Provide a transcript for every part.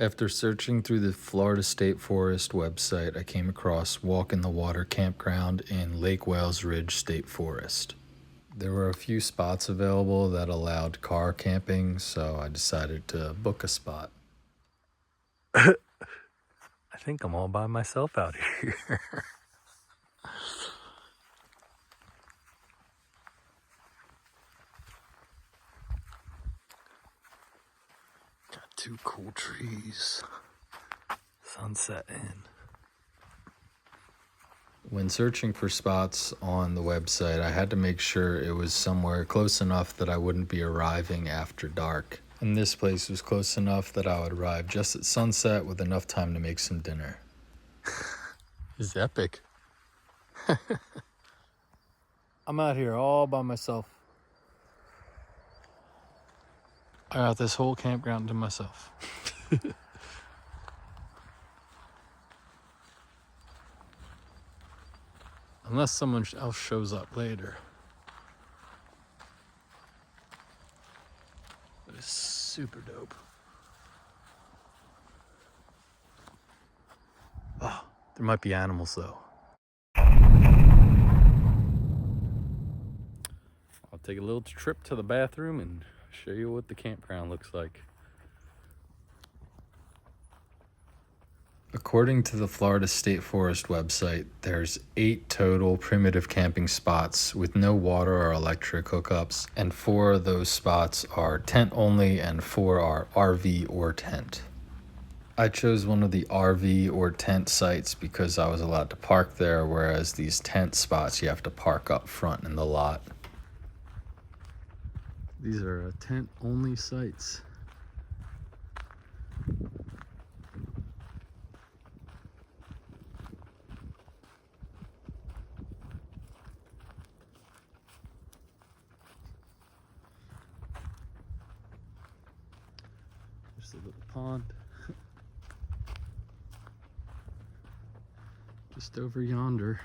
After searching through the Florida State Forest website, I came across Walk in the Water Campground in Lake Wales Ridge State Forest. There were a few spots available that allowed car camping, so I decided to book a spot. I think I'm all by myself out here. Got two cool trees. Sunset in. When searching for spots on the website, I had to make sure it was somewhere close enough that I wouldn't be arriving after dark. And this place was close enough that I would arrive just at sunset with enough time to make some dinner. This is epic. I'm out here all by myself. I got this whole campground to myself. Unless someone else shows up later. But it's super dope. Oh, there might be animals though. I'll take a little trip to the bathroom and show you what the campground looks like. According to the Florida State Forest website, there's 8 total primitive camping spots with no water or electric hookups, and 4 of those spots are tent only and 4 are RV or tent. I chose one of the RV or tent sites because I was allowed to park there, whereas these tent spots you have to park up front in the lot. These are tent only sites. There's a little pond. Just over yonder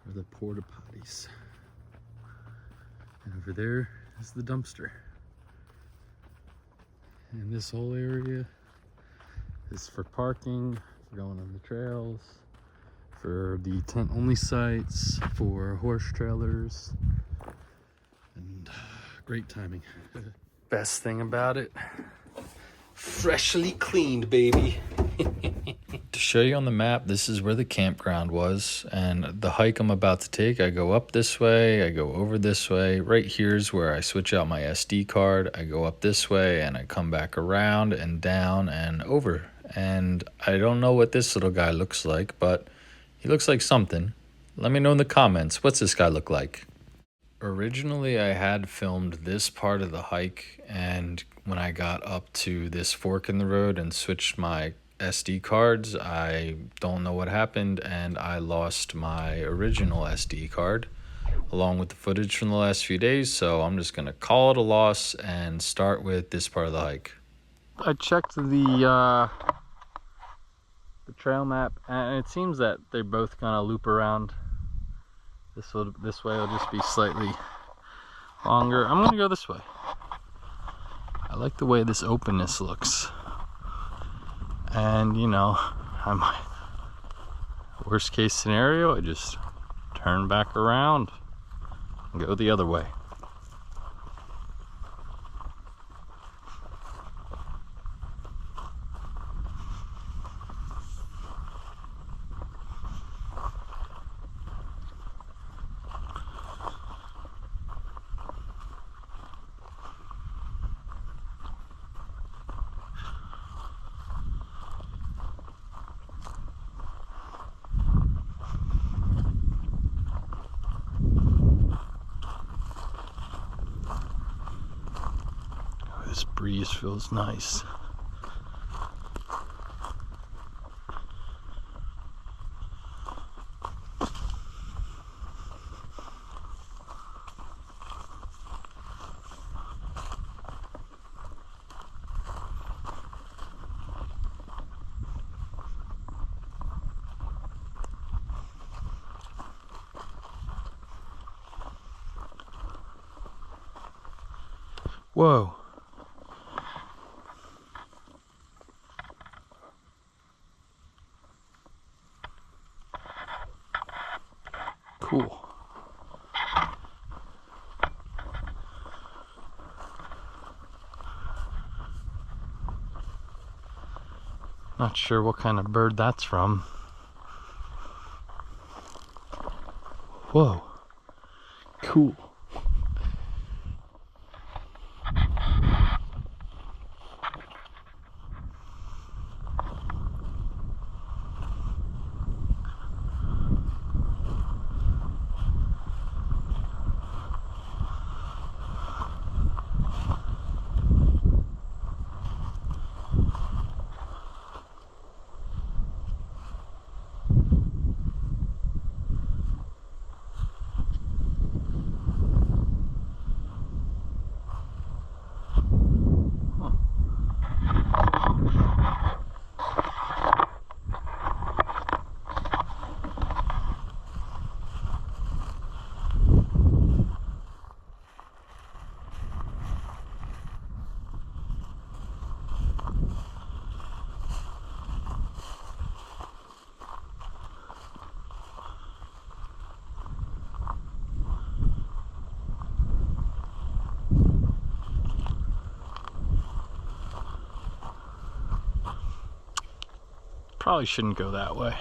are the porta potties. And over there is the dumpster. And this whole area is for parking, for going on the trails, for the tent only sites, for horse trailers, and great timing. Best thing about it, freshly cleaned, baby. To show you on the map, this is where the campground was, and the hike I'm about to take, I go up this way, I go over this way. Right here's where I switch out my SD card. I go up this way and I come back around and down and over. And I don't know what this little guy looks like, but he looks like something. Let me know in the comments, what's this guy look like? Originally, I had filmed this part of the hike, and when I got up to this fork in the road and switched my SD cards, I don't know what happened, and I lost my original SD card along with the footage from the last few days, so I'm just gonna call it a loss and start with this part of the hike. I checked the trail map, and it seems that they both kind of loop around. This way will just be slightly longer. I'm gonna go this way. I like the way this openness looks. And you know, worst case scenario, I just turn back around and go the other way. This breeze feels nice. Whoa. Cool. Not sure what kind of bird that's from. Whoa. Cool. Probably shouldn't go that way.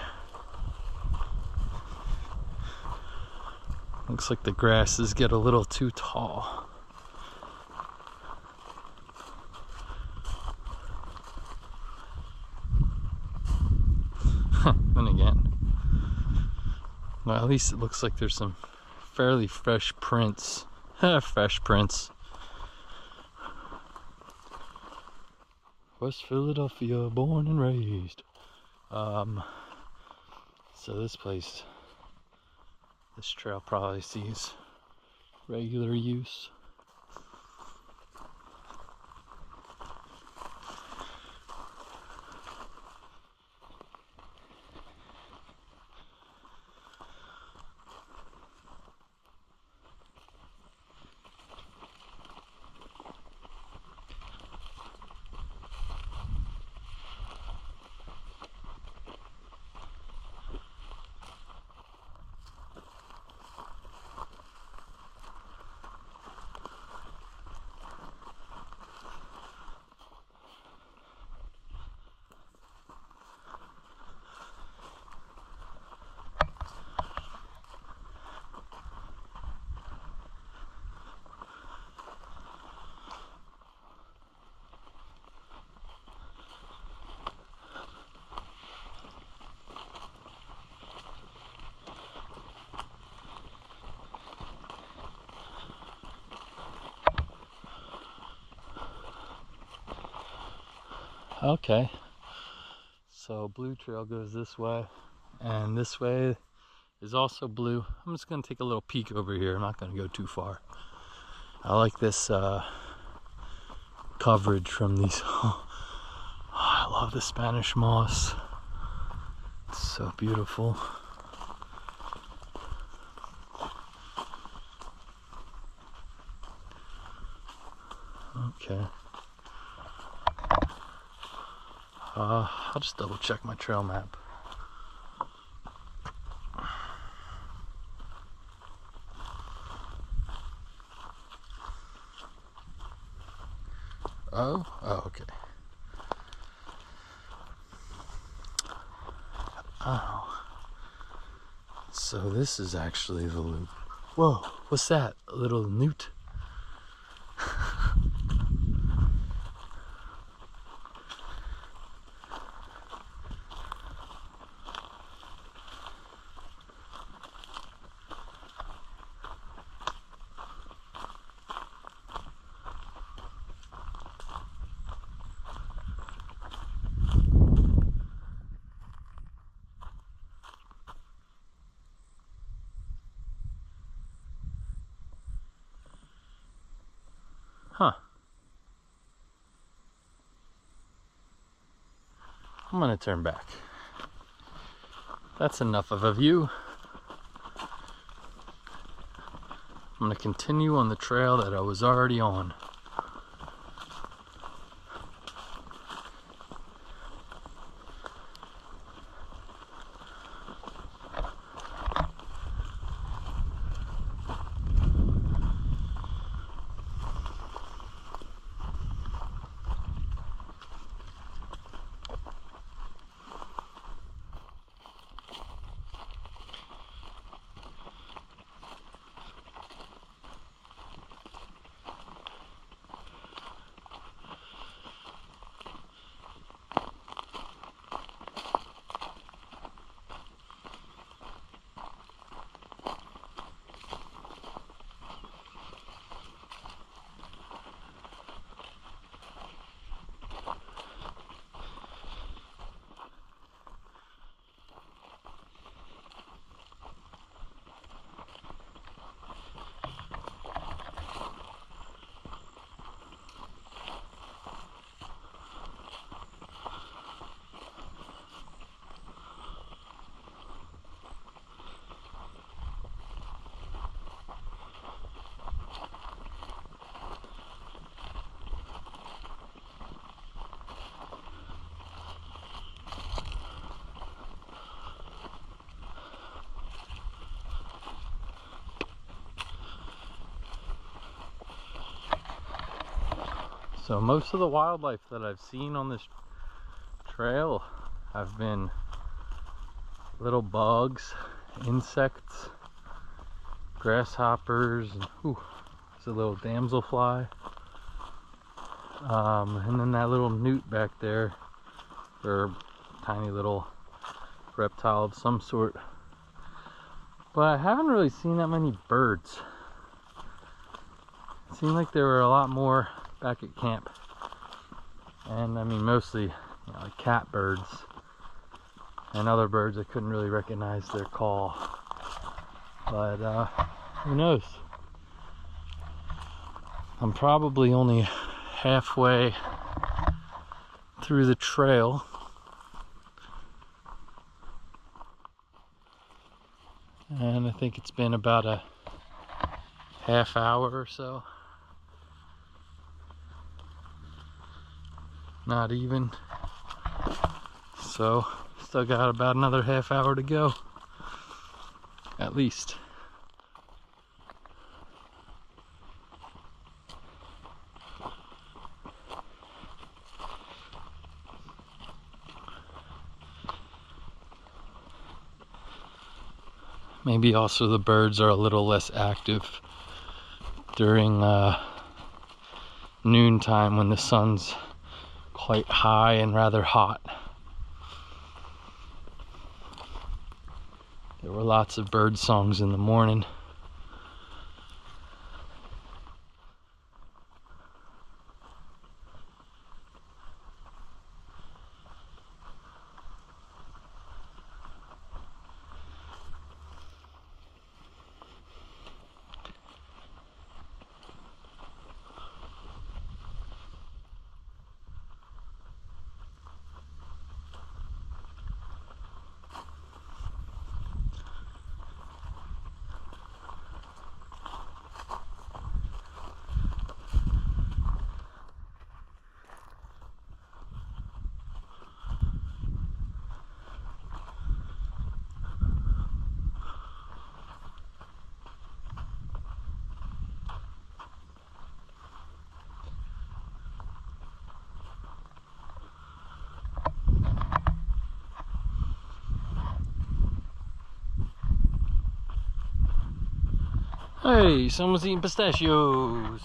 Looks like the grasses get a little too tall. Then again, well, at least it looks like there's some fairly fresh prints. Fresh prints. West Philadelphia, born and raised. So this place, this trail probably sees regular use. Okay, so blue trail goes this way, and this way is also blue. I'm just gonna take a little peek over here. I'm not gonna go too far. I like this coverage from these. Oh, I love the Spanish moss. It's so beautiful. Okay. I'll just double check my trail map. Oh, okay. Oh. So this is actually the loop. Whoa, what's that? A little newt? Huh. I'm gonna turn back. That's enough of a view. I'm gonna continue on the trail that I was already on. So most of the wildlife that I've seen on this trail have been little bugs, insects, grasshoppers, and there's a little damselfly. And then that little newt back there, or tiny little reptile of some sort. But I haven't really seen that many birds. It seemed like there were a lot more back at camp. And I mean, mostly, like catbirds and other birds I couldn't really recognize their call. But who knows? I'm probably only halfway through the trail. And I think it's been about a half hour or so. Not even. So, still got about another half hour to go. At least. Maybe also the birds are a little less active during noontime when the sun's quite high and rather hot. There were lots of bird songs in the morning. Hey, someone's eating pistachios.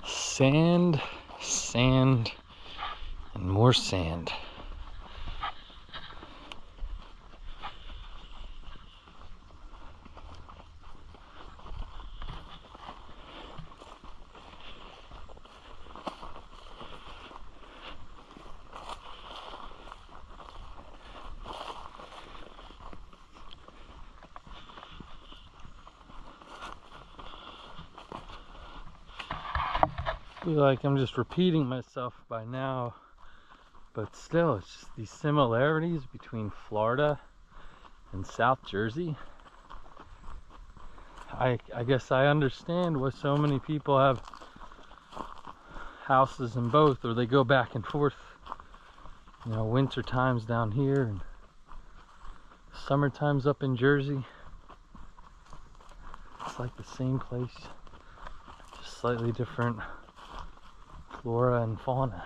Sand, sand, and more sand. I feel like I'm just repeating myself by now, but still, it's just these similarities between Florida and South Jersey. I guess I understand why so many people have houses in both, or they go back and forth. You know, winter times down here and summer times up in Jersey. It's like the same place, just slightly different flora and fauna.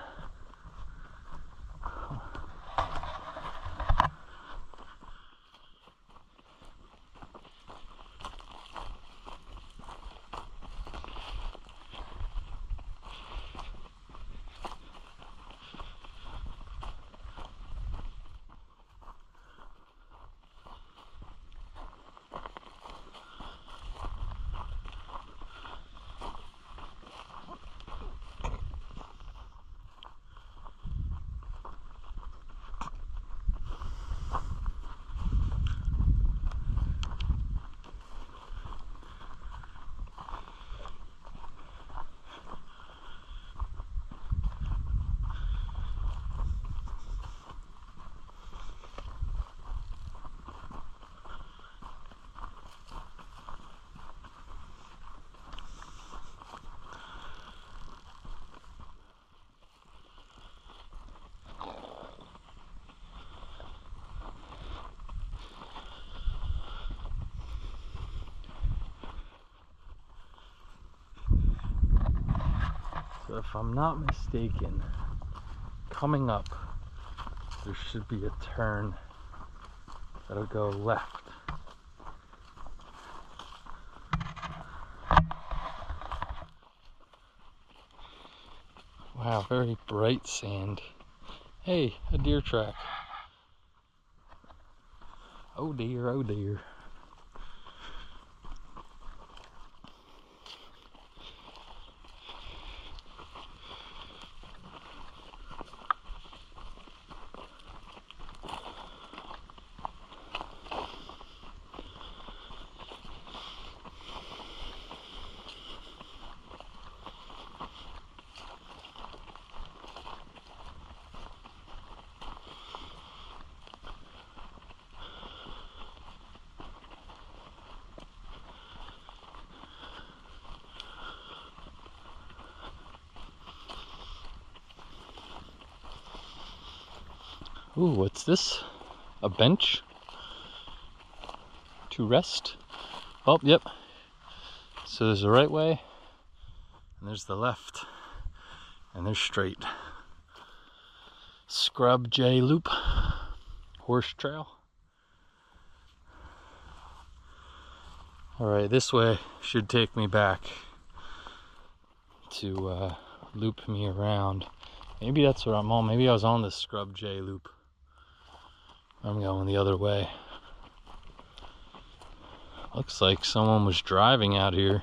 if I'm not mistaken, coming up, there should be a turn that'll go left. Wow, very bright sand. Hey, a deer track. Oh dear, oh dear. Ooh, what's this? A bench to rest? Oh, yep. So there's the right way, and there's the left, and there's straight. Scrub J Loop, horse trail. Alright, this way should take me back to loop me around. Maybe that's what I'm on. Maybe I was on the Scrub J Loop. I'm going the other way. Looks like someone was driving out here.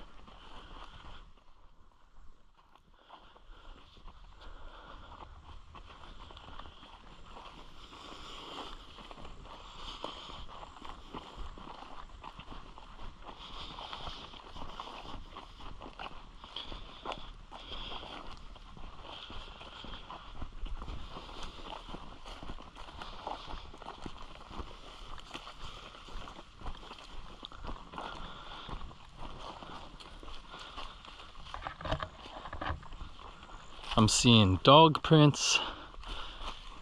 I'm seeing dog prints,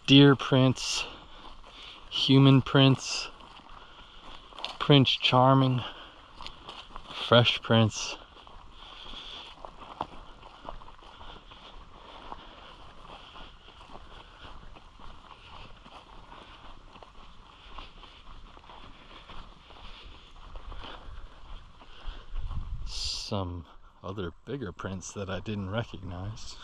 deer prints, human prints, Prince Charming, fresh prints. Some other bigger prints that I didn't recognize.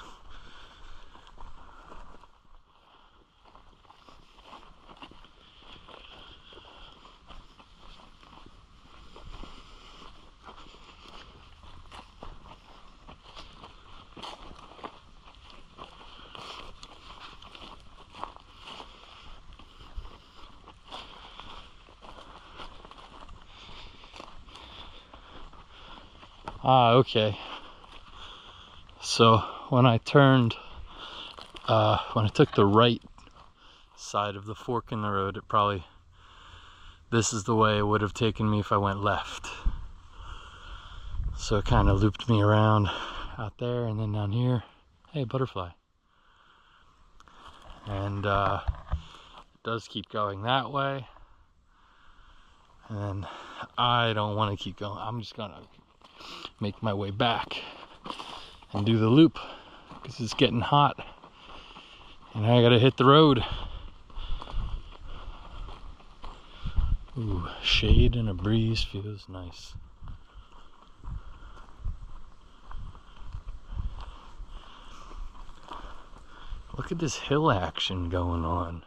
Ah, okay. So when I turned, when I took the right side of the fork in the road, this is the way it would have taken me if I went left. So it kind of looped me around out there and then down here. Hey, butterfly. And it does keep going that way. And I don't want to keep going. I'm just gonna make my way back and do the loop because it's getting hot and I gotta hit the road. Ooh, shade and a breeze feels nice. Look at this hill action going on.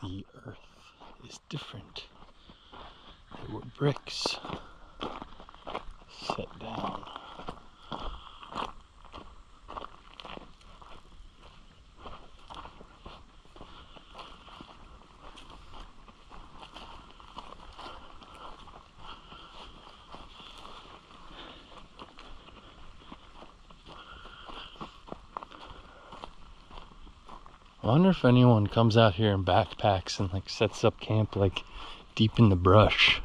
the earth is different. There were bricks set down. I wonder if anyone comes out here in backpacks and like sets up camp like deep in the brush.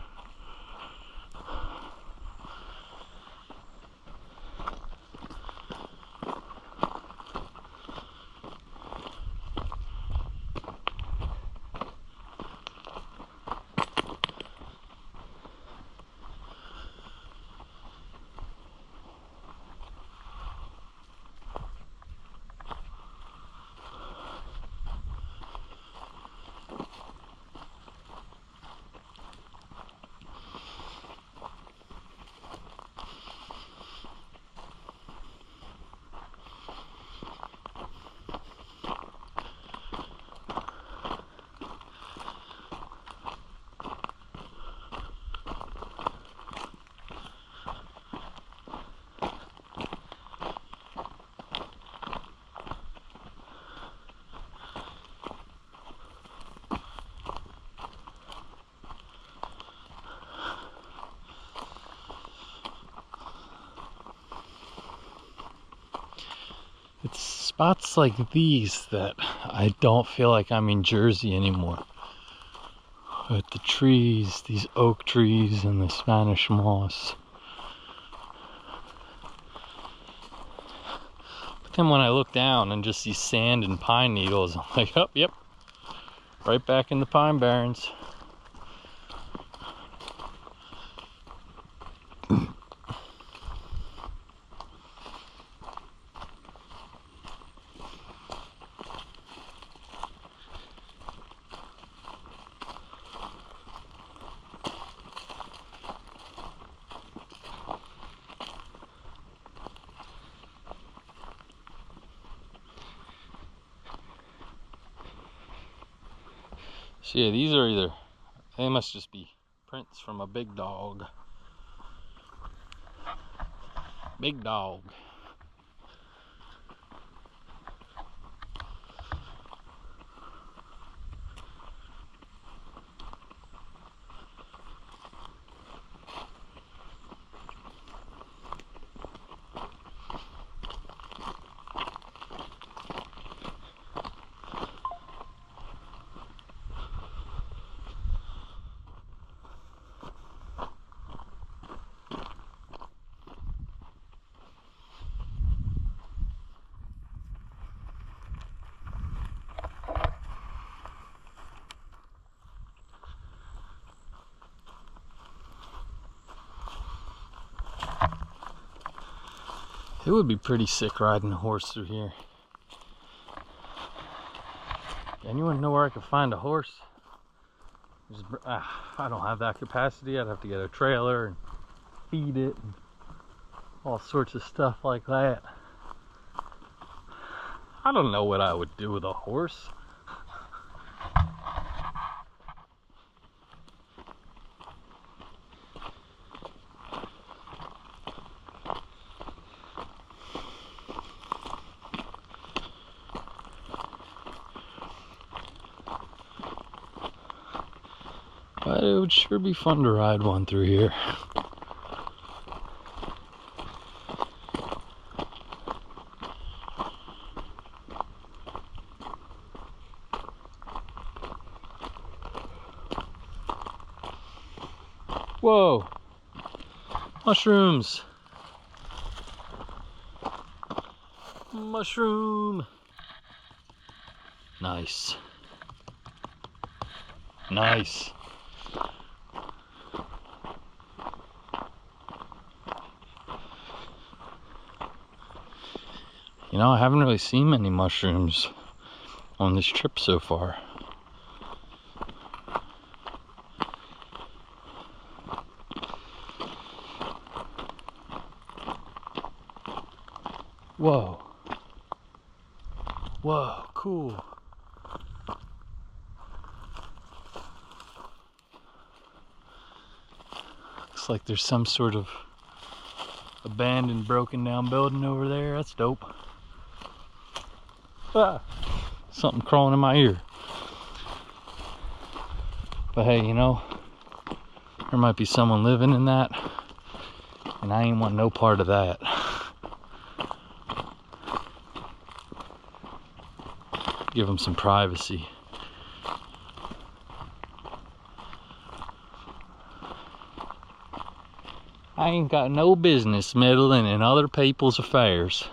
It's spots like these that I don't feel like I'm in Jersey anymore. With the trees, these oak trees and the Spanish moss. But then when I look down and just see sand and pine needles, I'm like, oh, yep, right back in the Pine Barrens. So yeah, these are they must just be prints from a big dog. Big dog. It would be pretty sick riding a horse through here. Anyone know where I could find a horse? I don't have that capacity. I'd have to get a trailer and feed it and all sorts of stuff like that. I don't know what I would do with a horse. But it would sure be fun to ride one through here. Whoa! Mushrooms! Mushroom! Nice. Nice. You know, I haven't really seen many mushrooms on this trip so far. Whoa. Whoa, cool. Looks like there's some sort of abandoned, broken down building over there. That's dope. Ah, something crawling in my ear. But hey, you know, there might be someone living in that, and I ain't want no part of that. Give them some privacy. I ain't got no business meddling in other people's affairs.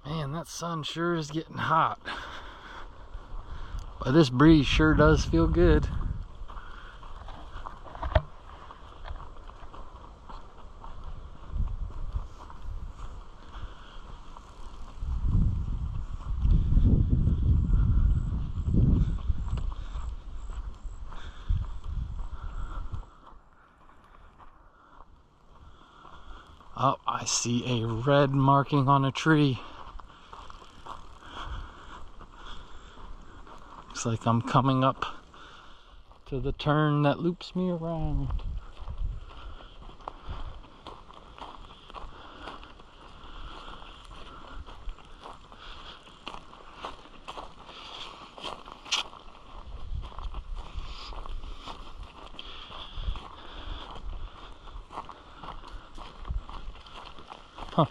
Man, that sun sure is getting hot. But this breeze sure does feel good. Oh, I see a red marking on a tree. Looks like I'm coming up to the turn that loops me around. Huh.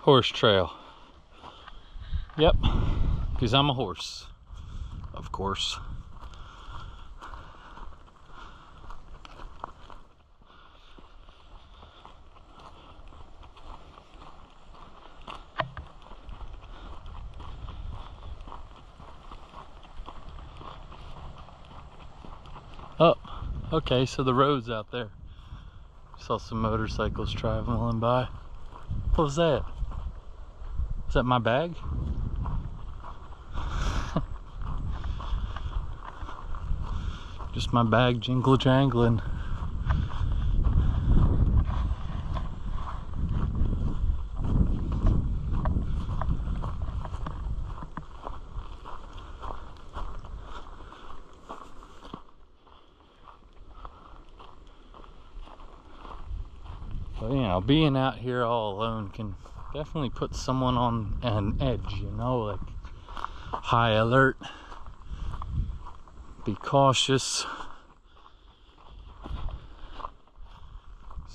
Horse trail. Yep, because I'm a horse, of course. Oh, okay, so the road's out there. Saw some motorcycles traveling by. What was that? Is that my bag? Just my bag jingle jangling. But you know, being out here all alone can definitely put someone on an edge, you know, like high alert. Be cautious.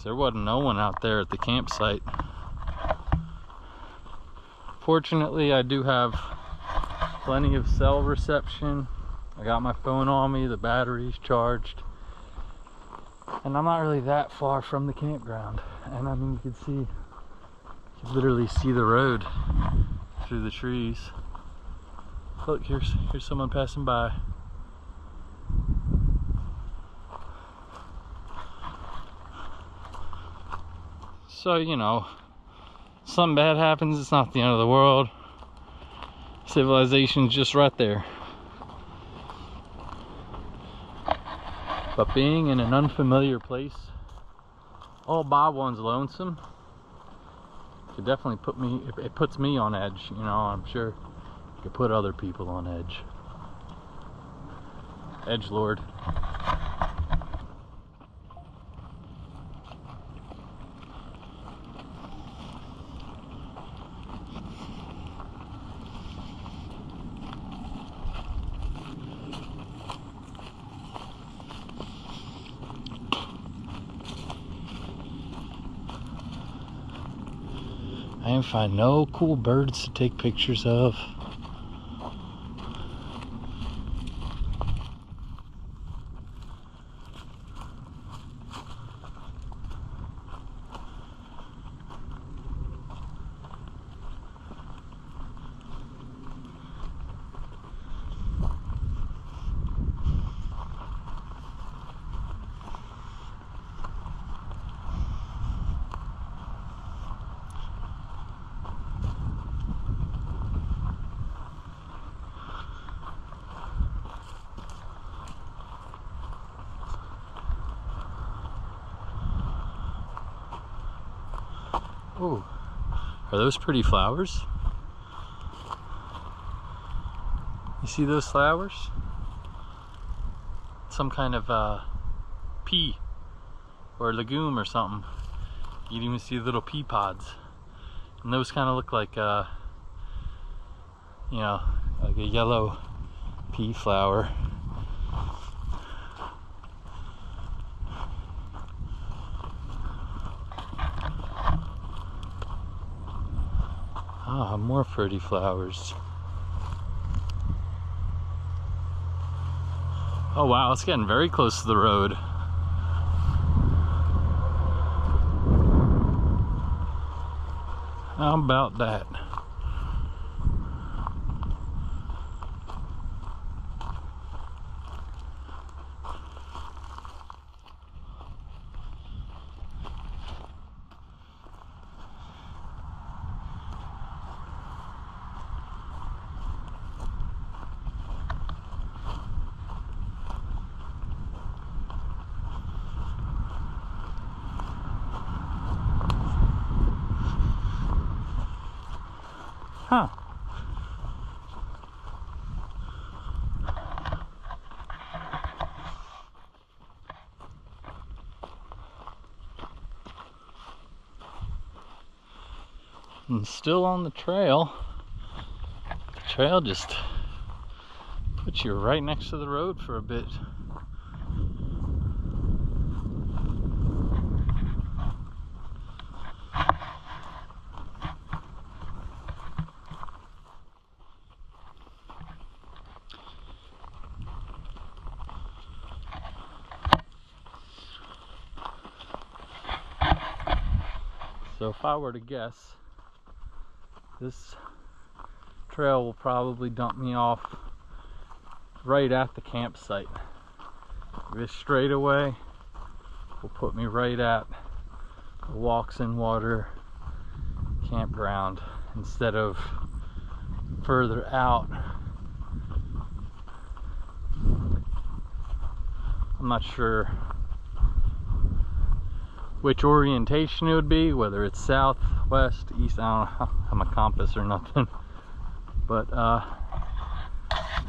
There wasn't no one out there at the campsite. Fortunately, I do have plenty of cell reception. I got my phone on me, the battery's charged. And I'm not really that far from the campground. And I mean, you can literally see the road through the trees. Look, here's someone passing by. So, you know, something bad happens, it's not the end of the world. Civilization's just right there. But being in an unfamiliar place all by one's lonesome could definitely it puts me on edge, you know. I'm sure it could put other people on edge. Edgelord. I can find no cool birds to take pictures of. Oh, are those pretty flowers? You see those flowers? Some kind of pea or legume or something. You can even see little pea pods. And those kind of look like, you know, like a yellow pea flower. Ah, more pretty flowers. Oh wow, it's getting very close to the road. How about that? Huh. And still on the trail. The trail just puts you right next to the road for a bit. So if I were to guess, this trail will probably dump me off right at the campsite. This straightaway will put me right at the Walks in Water campground instead of further out. I'm not sure which orientation it would be, whether it's south, west, east. I don't know, I'm a compass or nothing, but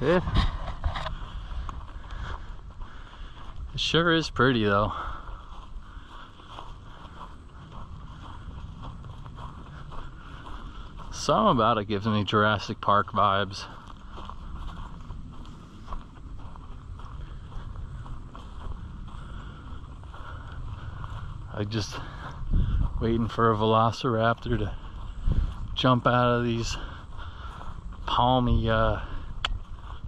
it sure is pretty though. Something about it gives me Jurassic Park vibes. I just waiting for a velociraptor to jump out of these palmy,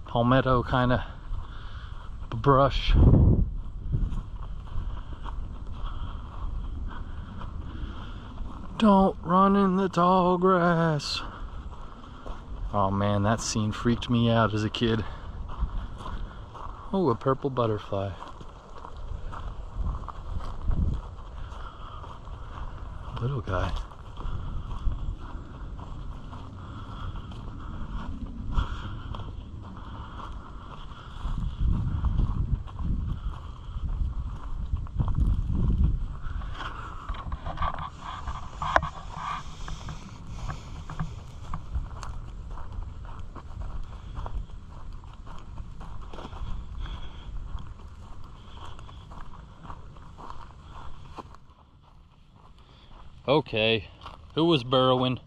palmetto kind of brush. Don't run in the tall grass. Oh man, that scene freaked me out as a kid. Oh, a purple butterfly. Little guy. Okay, who was burrowing?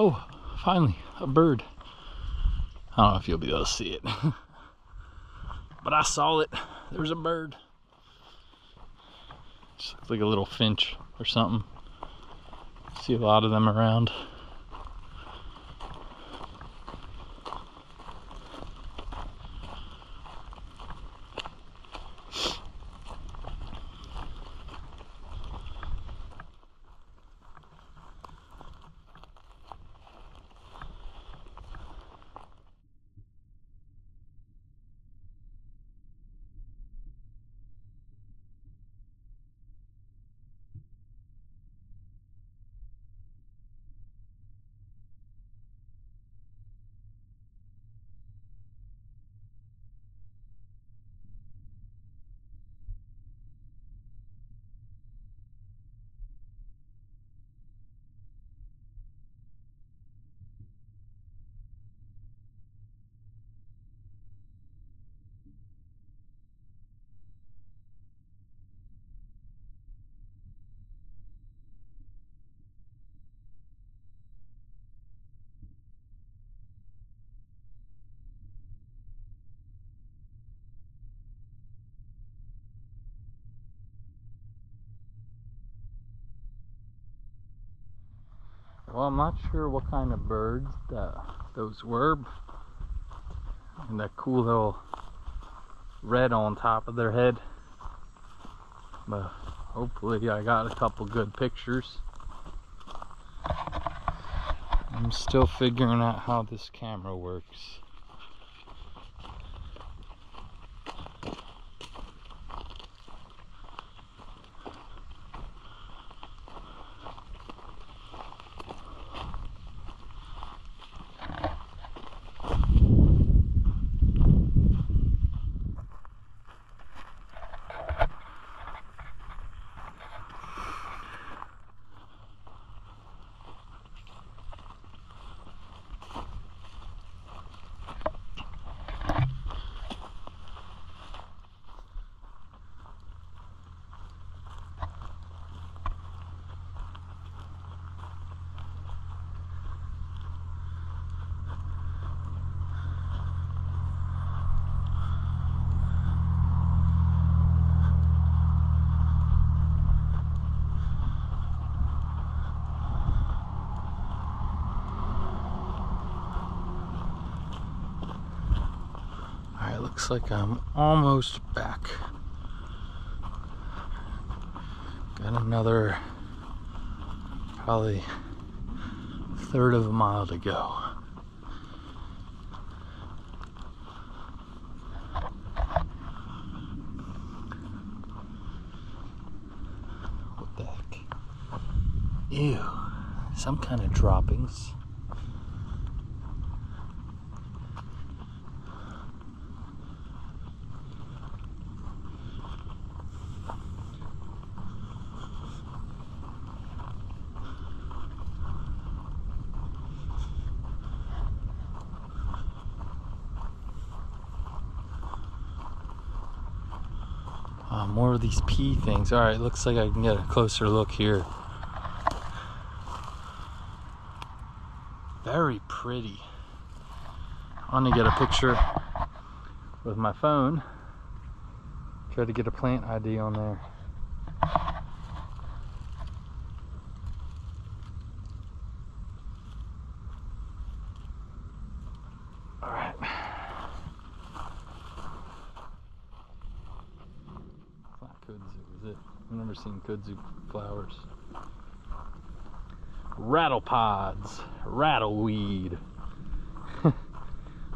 Oh, finally, a bird. I don't know if you'll be able to see it. But I saw it. There's a bird. Just looks like a little finch or something. See a lot of them around. Well, I'm not sure what kind of birds those were. And that cool little red on top of their head. But hopefully I got a couple good pictures. I'm still figuring out how this camera works. Looks like I'm almost back. Got another probably a third of a mile to go. What the heck? Ew, some kind of droppings. More of these pea things. All right, looks like I can get a closer look here. Very pretty. I want to get a picture with my phone. Try to get a plant ID on there. All right. Kudzu, is it? I've never seen kudzu flowers. Rattle pods, rattleweed. All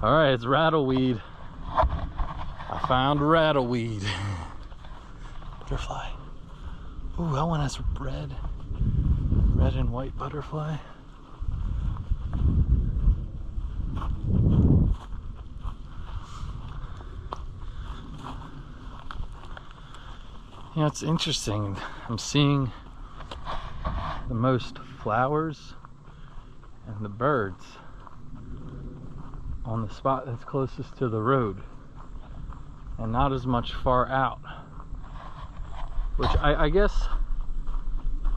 right, it's rattleweed. I found rattleweed. Butterfly. Ooh, that one has red and white butterfly. You know, it's interesting. I'm seeing the most flowers and the birds on the spot that's closest to the road and not as much far out, which I guess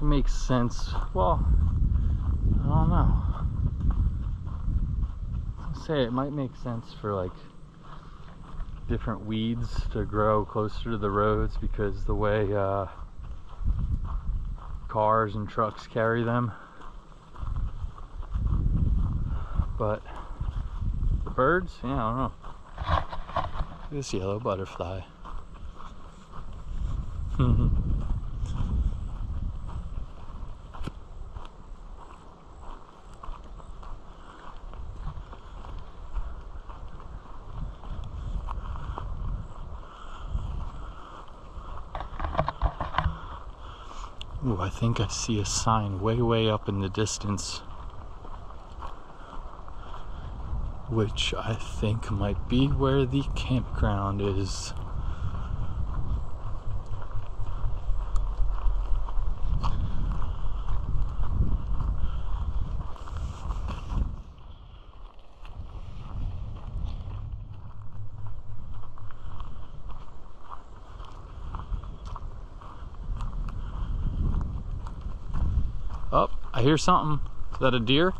makes sense. Well, I don't know. say it might make sense for like different weeds to grow closer to the roads because the way cars and trucks carry them. But the birds, yeah, I don't know. This yellow butterfly. Ooh, I think I see a sign way up in the distance, which I think might be where the campground is. Oh, I hear something. Is that a deer?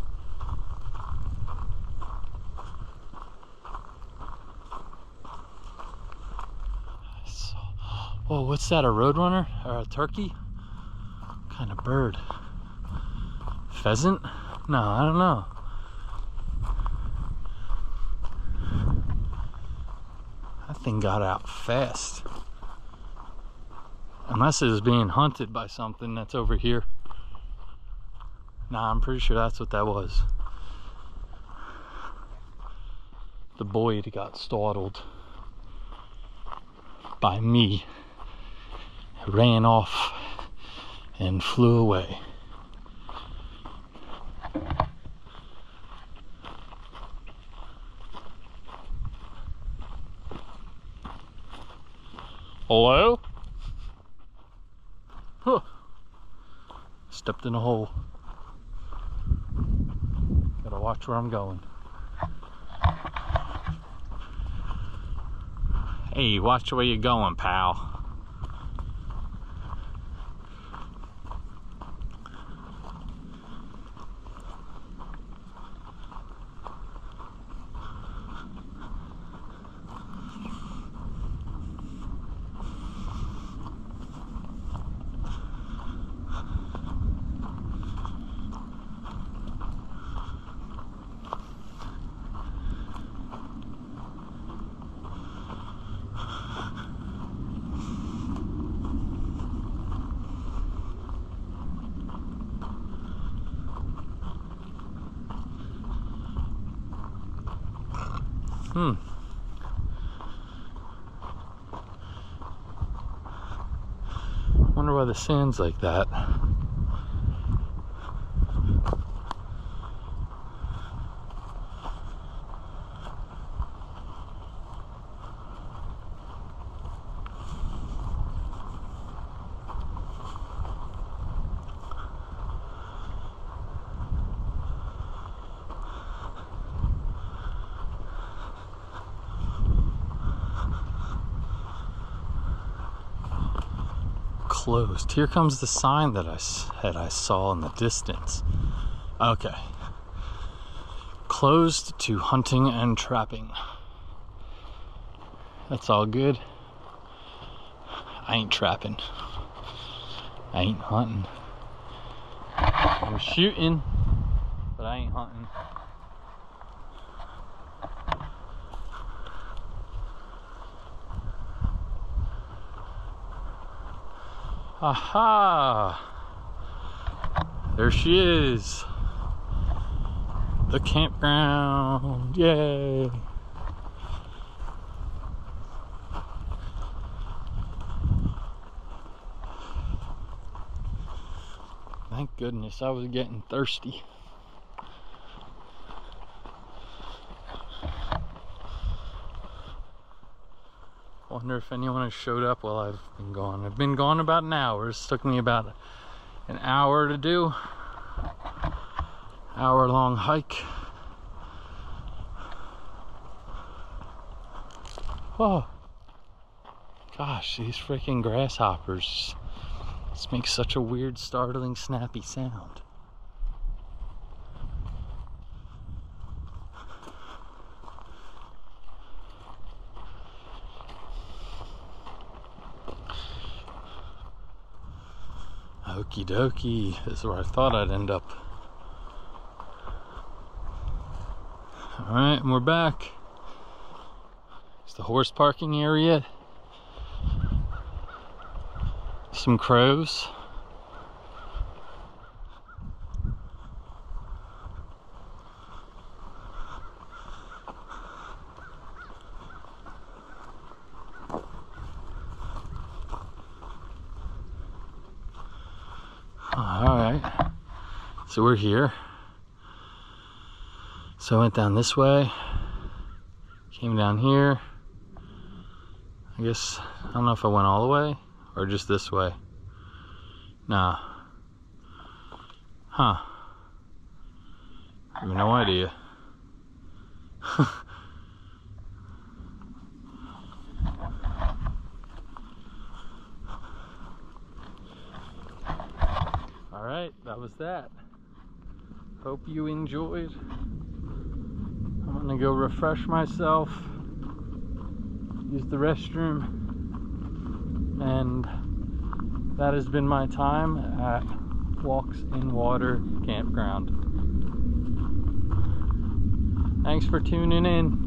Whoa, what's that, a roadrunner or a turkey? What kind of bird? Pheasant? No, I don't know. That thing got out fast. Unless it was being hunted by something that's over here. Nah, I'm pretty sure that's what that was. The Boyd got startled by me. Ran off and flew away. Hello? Huh. Stepped in a hole. Gotta watch where I'm going. Hey, watch where you're going, pal. Wonder why the sand's like that. Closed. Here comes the sign that I saw in the distance. Okay. Closed to hunting and trapping. That's all good. I ain't trapping. I ain't hunting. I'm shooting, but I ain't hunting. Aha! There she is. The campground. Yay! Thank goodness, I was getting thirsty. Wonder if anyone has showed up while I've been gone. I've been gone about an hour. It took me about an hour to do. Hour-long hike. Oh, gosh, these freaking grasshoppers just make such a weird, startling, snappy sound. Okie dokie. This is where I thought I'd end up. Alright, and we're back. It's the horse parking area. Some crows. Alright, so we're here. So I went down this way, came down here. I guess, I don't know if I went all the way or just this way. Nah. Huh. I have no idea. Alright, that was that. Hope you enjoyed. I'm gonna go refresh myself, use the restroom, and that has been my time at Walks in Water Campground. Thanks for tuning in.